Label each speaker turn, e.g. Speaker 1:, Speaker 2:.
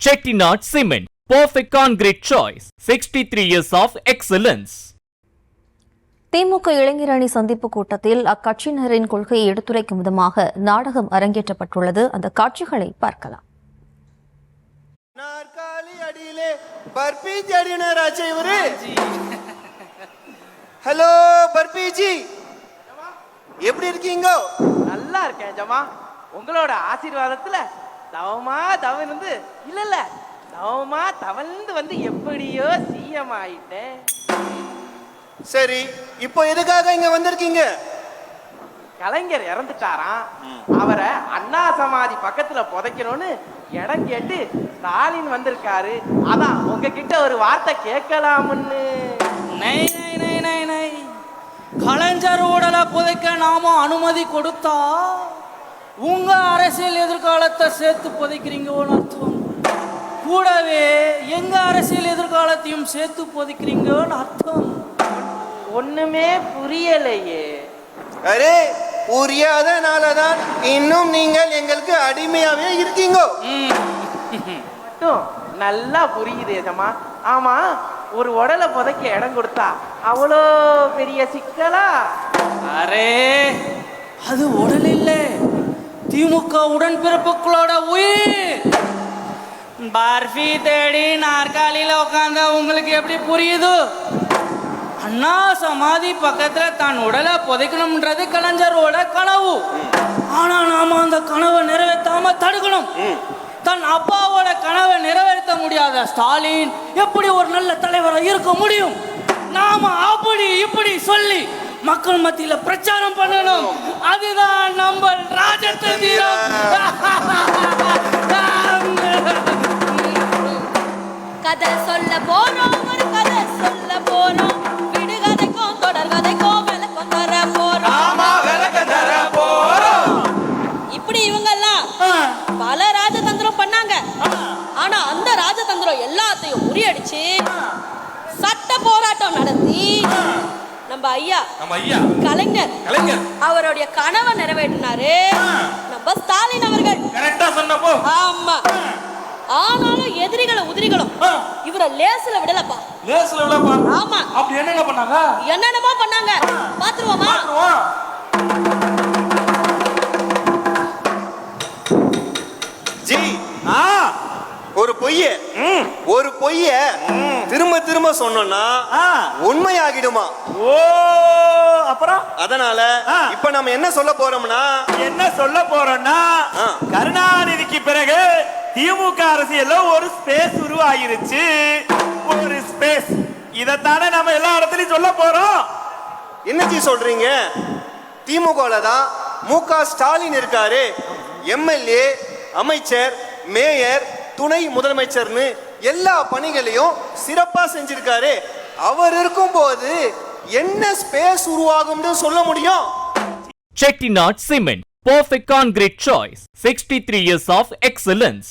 Speaker 1: Chettinad Cement, perfect concrete choice. 63 years of excellence.
Speaker 2: திமுக இளைஞர் அணி சந்திப்பு கூட்டத்தில் அக்கட்சியினரின் கொள்கையை எடுத்துரைக்கும் விதமாக நாடகம் அரங்கேற்றப்பட்டுள்ளது. அந்த காட்சிகளை பார்க்கலாம்.
Speaker 3: ஹலோ பர்பீஜி, எப்படி இருக்கீங்க?
Speaker 4: நல்லா இருக்கேன் ஜமா. உங்களோட ஆசீர்வாதத்துல தவமா தவந்து இல்ல தவமா தவழ்ந்து வந்து எப்படியோ சிஎம் ஆயிட்டேன்.
Speaker 3: சரி, இப்போ எதுக்காக இங்க வந்திருக்கீங்க?
Speaker 4: கலைஞர் இறந்துட்டாராம், அவரை அண்ணா சமாதி பக்கத்துல புதைக்கணும்னு இடம் கேட்டு ஸ்டாலின் வந்திருக்காரு. அதான் உங்ககிட்ட ஒரு வார்த்தை கேட்கலாம்னு.
Speaker 5: கலைஞர் உடலை புதைக்க நாம அனுமதி கொடுத்தா உங்க அரசியல் எதிர்காலத்தை சேர்த்து புதைக்கிறீங்கன்னு அர்த்தம். கூடவே எங்க அரசியல் எதிர்காலத்தையும் சேர்த்து புதைக்கிறீங்கன்னு அர்த்தம்.
Speaker 4: ஒண்ணுமே புரியலையே.
Speaker 3: அரே, புரியாதனாலதான் இன்னும் நீங்கள் எங்களுக்கு அடிமையாவே இருக்கீங்க.
Speaker 4: மட்டும் நல்லா புரியுது ஜமா. ஆமா, ஒரு உடலை புதைக்க இடம் கொடுத்தா அவ்வளோ பெரிய சிக்கலா?
Speaker 5: அரே, அது உடல் இல்ல, திமுக உடன்பிறப்புகளோட உயிர். பர்ஃபி தேடி நாற்காலியில உட்கார்ந்த உங்களுக்கு எப்படி புரியுது? அண்ணா சமாதி பக்கத்துல தான் உடலை புதைக்கணும்ன்றது கலைஞரோட கனவு. ஆனா நாம அந்த கனவை நிறைவேற்றாம தடுக்கணும். தன் அப்பாவோட கனவை நிறைவேற்ற முடியாத ஸ்டாலின் எப்படி ஒரு நல்ல தலைவராக இருக்க முடியும்? நாம அப்படி இப்படி சொல்லி மக்கள் மத்தியில பிரச்சாரம் பண்ணணும். அதுதான் நம்ம ராஜதந்திரம்.
Speaker 6: கதை சொல்ல போறோம், ஒரு கதை சொல்ல போறோம். விடுகதைக்கும் தொடர்கதைக்கும் விளக்கம் தர போறோம். இப்படி இவங்க எல்லாம் பல ராஜதந்திரம் பண்ணாங்க. ஆனா அந்த ராஜதந்திரம் எல்லாத்தையும் முறியடிச்சு சட்ட போராட்டம் நடத்தி நம்ம ஐயா கலைஞர் அவருடைய கனவை நிறைவேற்றினாரு நம்ம ஸ்டாலின் அவர்கள். ஆமா, ஆனாலும் எதிரிகளும் உதிரிகளும் இவரை லேசுல விடலப்பா. ஆமா,
Speaker 5: அப்படி என்னென்ன பண்ணாங்க?
Speaker 6: என்னென்னமோ பண்ணாங்க. பாத்துருவோமா?
Speaker 3: ஜி, ஒரு பொய்ய திரும்ப திரும்ப சொன்னோம்னா உண்மையாகிடுமா?
Speaker 7: ஓ, அப்புறம்
Speaker 3: அதனால இப்ப நம்ம என்ன சொல்ல போறோம்னா
Speaker 7: கருணாநிதிக்கு பிறகு திமுக அரசியல்ல ஒரு ஸ்பேஸ் உருவாயிருச்சு. ஒரு ஸ்பேஸ், இதத்தானே நம்ம எல்லா இடத்துலயும் சொல்ல போறோம்.
Speaker 3: என்ன ஜி சொல்றீங்க? திமுகல தான் மு.க. ஸ்டாலின் இருக்காரு. எம்எல்ஏ, அமைச்சர், மேயர், துணை முதலமைச்சர்னு எல்லா பணிகளையும் சிறப்பா செஞ்சிருக்காரு. அவர் இருக்கும்போது என்ன ஸ்பேஸ் உருவாகும்னு சொல்ல முடியும்?
Speaker 1: Chettinad Cement, perfect concrete choice. 63 years of excellence.